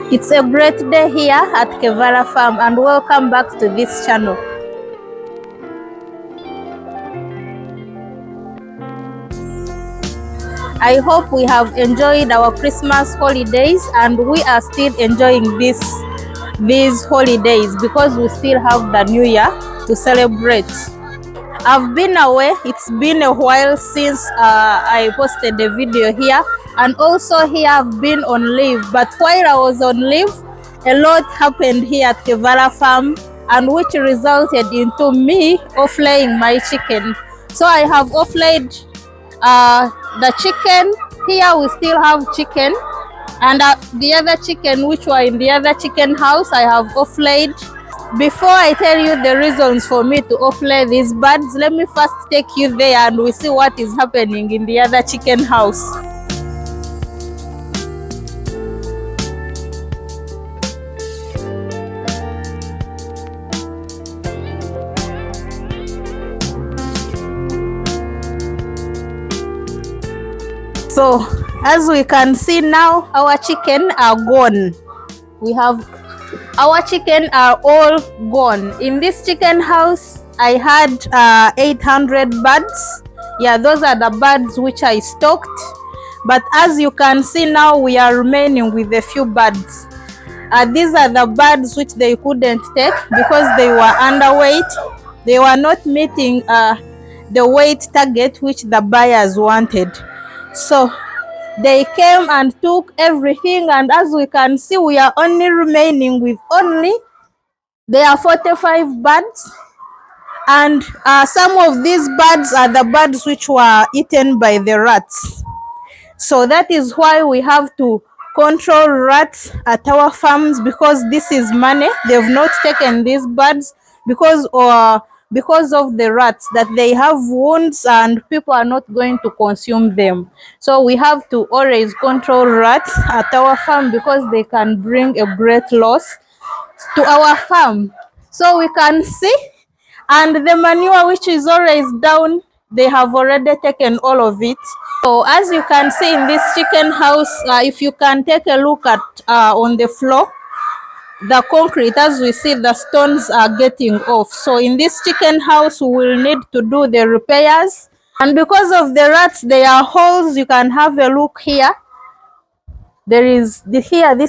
It's a great day here at Kevalla farm and welcome back to this channel. I hope we have enjoyed our Christmas holidays and we are still enjoying these holidays because we still have the new year to celebrate. I've been away. It's been a while since I posted a video here, and also here I've been on leave. But while I was on leave, a lot happened here at Kevalla farm, and which resulted into me offlaying my chicken. So I have offlaid the chicken. Here we still have chicken, and the other chicken which were in the other chicken house I have offlaid. Before I tell you the reasons for me to offlay these birds, let me first take you there and we see what is happening in the other chicken house. So as we can see now, our chicken are gone. Our chicken are all gone. In this chicken house, I had 800 birds. Yeah, those are the birds which I stocked. But as you can see now, we are remaining with a few birds. These are the birds which they couldn't take because they were underweight. They were not meeting the weight target which the buyers wanted. So they came and took everything, and as we can see, we are only remaining with there are 45 birds, and some of these birds are the birds which were eaten by the rats. So that is why we have to control rats at our farms, because this is money. They've not taken these birds because of the rats, that they have wounds and people are not going to consume them. So we have to always control rats at our farm because they can bring a great loss to our farm. So we can see, and the manure which is always down, they have already taken all of it. So as you can see in this chicken house, if you can take a look at on the floor, the concrete, as we see, the stones are getting off. So in this chicken house, we will need to do the repairs. And because of the rats, there are holes. You can have a look here. This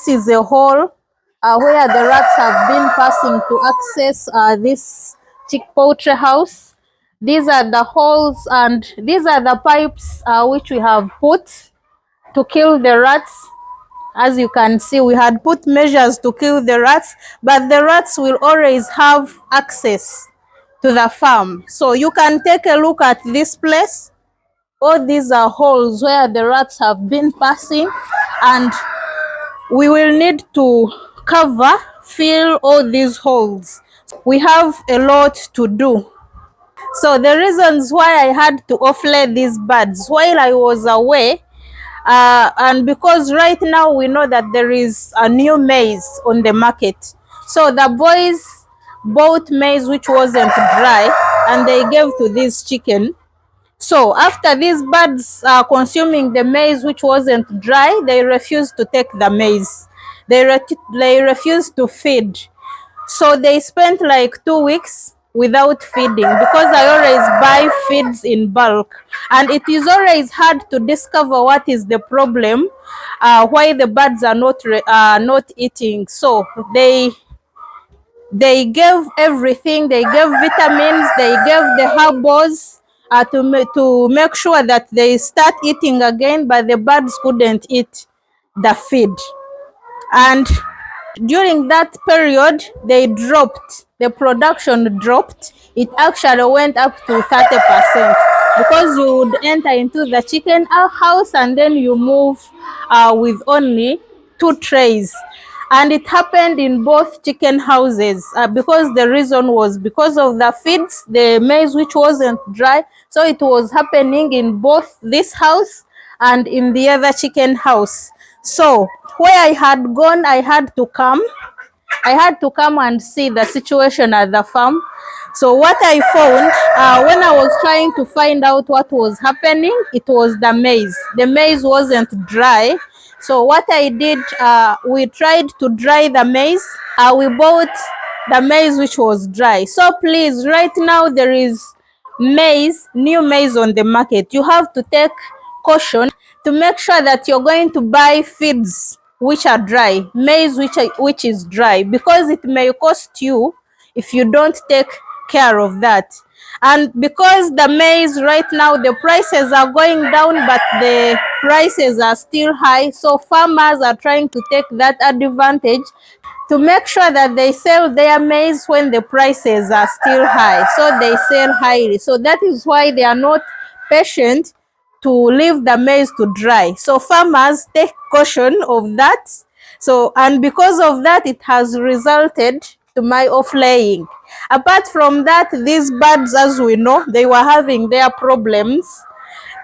is a hole where the rats have been passing to access this chick poultry house. These are the holes, and these are the pipes which we have put to kill the rats. As you can see, we had put measures to kill the rats, but the rats will always have access to the farm. So you can take a look at this place. All these are holes where the rats have been passing, and we will need to fill all these holes. We have a lot to do. So the reasons why I had to offlay these birds while I was away, and because right now we know that there is a new maize on the market. So the boys bought maize which wasn't dry and they gave to this chicken. So after these birds are consuming the maize which wasn't dry, they refused to take the maize. They refused to feed. So they spent like 2 weeks without feeding, because I always buy feeds in bulk, and it is always hard to discover what is the problem, why the birds are not eating. So they gave everything. They gave vitamins, they gave the herbals to make sure that they start eating again, but the birds couldn't eat the feed. And during that period, the production dropped. It actually went up to 30%, because you would enter into the chicken house and then you move with only 2 trays. And it happened in both chicken houses, because the reason was because of the feeds, the maize which wasn't dry. So it was happening in both this house and in the other chicken house. So where I had gone, I had to come and see the situation at the farm. So what I found, when I was trying to find out what was happening, it was the maize. The maize wasn't dry. So what I did, we tried to dry the maize. We bought the maize which was dry. So please, right now there is maize, new maize on the market. You have to take caution to make sure that you're going to buy feeds which are dry, maize which is dry, because it may cost you if you don't take care of that. And because the maize right now, the prices are going down, but the prices are still high, so farmers are trying to take that advantage to make sure that they sell their maize when the prices are still high, so they sell highly. So that is why they are not patient to leave the maize to dry. So farmers take caution of that. So, and because of that, it has resulted to my off-laying. Apart from that, these birds, as we know, they were having their problems.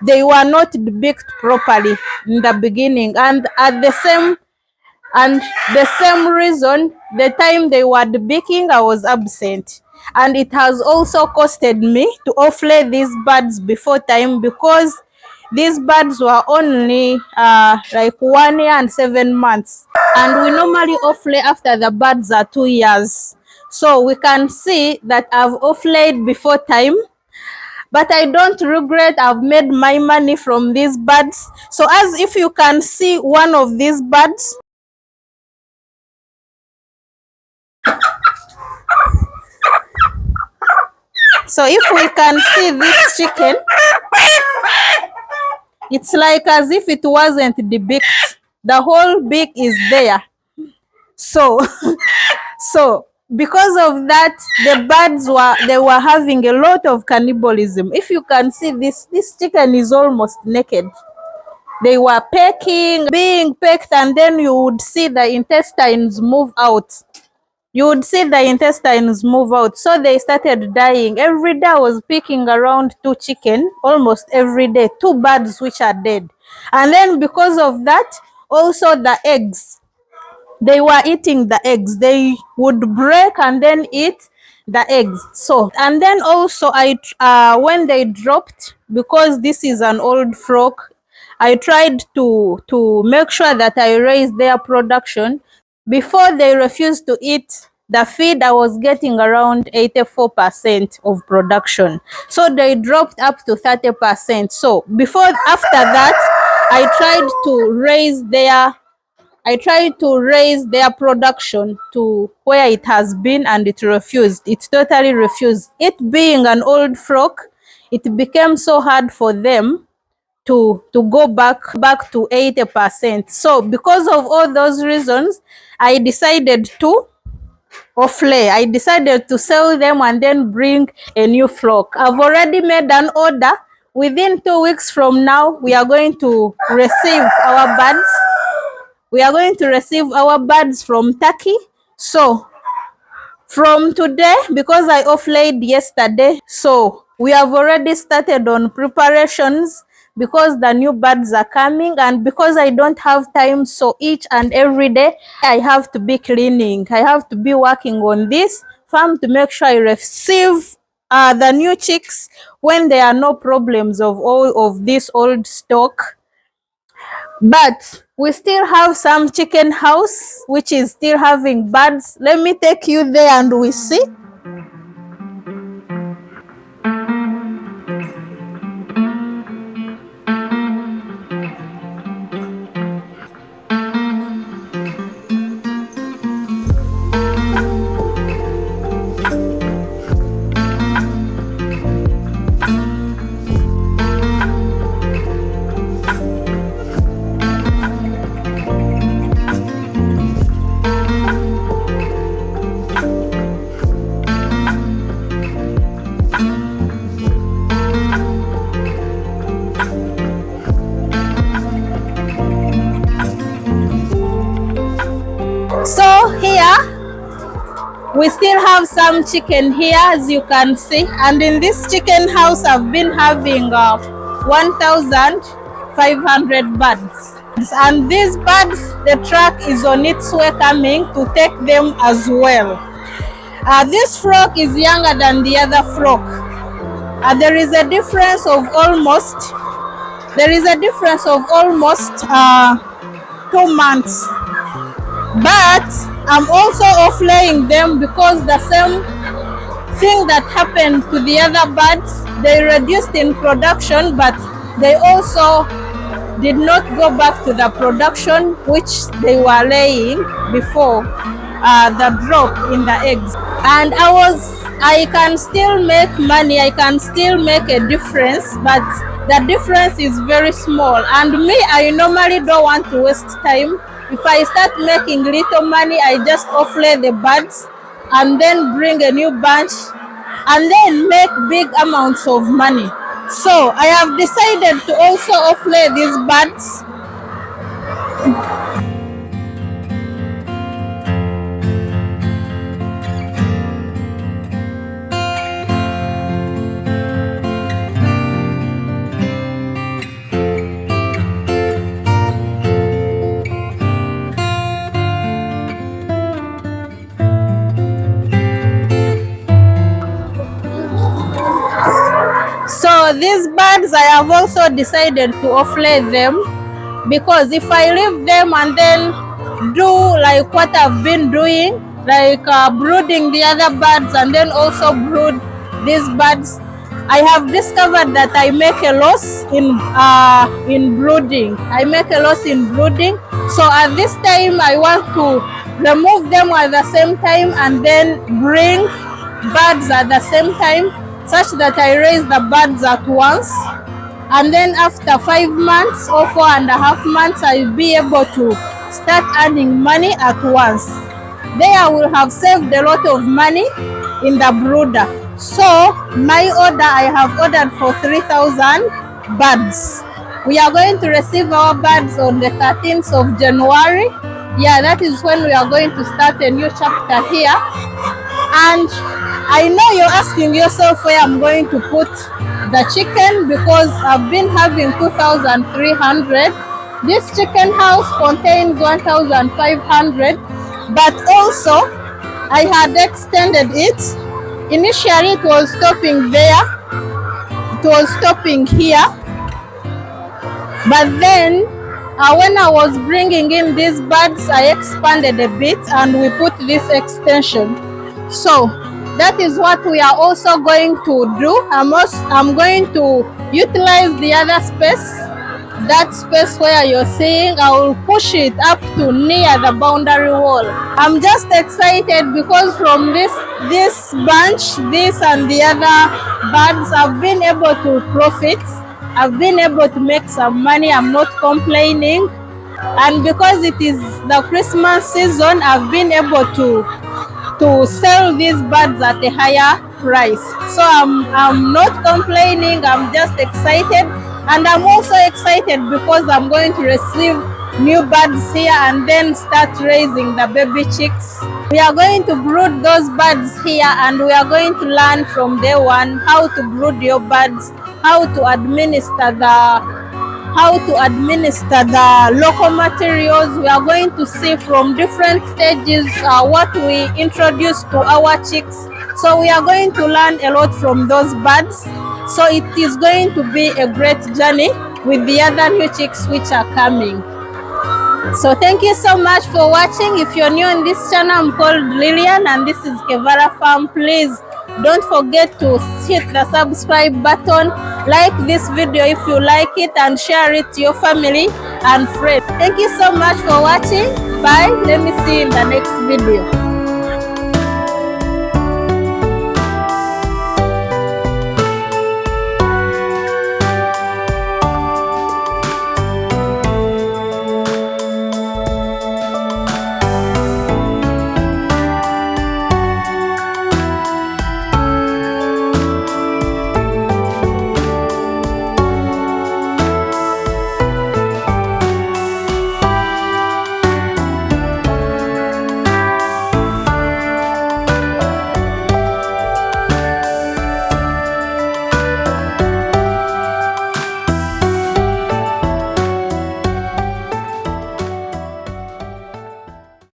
They were not beaked properly in the beginning, and at the same reason, the time they were baking, I was absent. And it has also costed me to offlay these birds before time, because these birds were only like 1 year and 7 months. And we normally offlay after the birds are 2 years. So we can see that I've offlayed before time. But I don't regret, I've made my money from these birds. So as if you can see one of these birds, so if we can see this chicken, it's like as if it wasn't debeaked. The whole beak is there. So, so because of that, the birds were having a lot of cannibalism. If you can see this chicken is almost naked. They were pecking, being pecked, and then you would see the intestines move out. You would see the intestines move out. So they started dying. Every day I was picking around 2 chicken, almost every day, 2 birds which are dead. And then because of that, also the eggs, they were eating the eggs. They would break and then eat the eggs. So, and then also when they dropped, because this is an old flock, I tried to make sure that I raised their production. Before they refused to eat the feed, I was getting around 84% of production. So they dropped up to 30%. So after that, I tried to raise their production to where it has been, and it refused. It totally refused. It being an old flock, it became so hard for them to go back to 80%. So because of all those reasons, I decided to offlay. I decided to sell them and then bring a new flock. I've already made an order. Within 2 weeks from now, we are going to receive our birds. We are going to receive our birds from Turkey. So from today, because I offlaid yesterday, so we have already started on preparations, because the new birds are coming, and because I don't have time, so each and every day I have to be cleaning. I have to be working on this farm to make sure I receive the new chicks when there are no problems of all of this old stock. But we still have some chicken house which is still having birds. Let me take you there and we see. So here we still have some chicken here, as you can see, and in this chicken house I've been having 1,500 birds, and these birds, the truck is on its way coming to take them as well. This flock is younger than the other flock. There is a difference of almost 2 months. But I'm also off-laying them because the same thing that happened to the other birds, they reduced in production, but they also did not go back to the production which they were laying before the drop in the eggs. And I can still make money, I can still make a difference, but the difference is very small. And me, I normally don't want to waste time. If I start making little money, I just offlay the birds and then bring a new bunch and then make big amounts of money. So I have decided to also offlay these birds. So these birds, I have also decided to offlay them, because if I leave them and then do like what I've been doing, like brooding the other birds and then also brood these birds, I have discovered that I make a loss in brooding. I make a loss in brooding. So at this time, I want to remove them at the same time and then bring birds at the same time, such that I raise the birds at once. And then after 5 months or 4.5 months, I'll be able to start earning money at once. There I will have saved a lot of money in the brooder. So my order, I have ordered for 3,000 birds. We are going to receive our birds on the 13th of January. Yeah, that is when we are going to start a new chapter here. And I know you're asking yourself where I'm going to put the chicken, because I've been having 2,300. This chicken house contains 1,500, but also I had extended it. Initially it was stopping there, it was stopping here, but then when I was bringing in these birds, I expanded a bit and we put this extension. So that is what we are also going to do. I'm going to utilize the other space, that space where you're seeing. I will push it up to near the boundary wall. I'm just excited because from this bunch, this and the other birds, I've been able to profit. I've been able to make some money. I'm not complaining. And because it is the Christmas season, I've been able to sell these birds at a higher price. So I'm not complaining, I'm just excited. And I'm also excited because I'm going to receive new birds here and then start raising the baby chicks. We are going to brood those birds here, and we are going to learn from day one how to brood your birds, how to administer the local materials. We are going to see from different stages what we introduce to our chicks. So we are going to learn a lot from those birds. So it is going to be a great journey with the other new chicks which are coming. So thank you so much for watching. If you're new in this channel, I'm called Lillian and this is Kevalla Farm. Please don't forget to hit the subscribe button, like this video if you like it, and share it to your family and friends. Thank you so much for watching. Bye. Let me see you in the next video.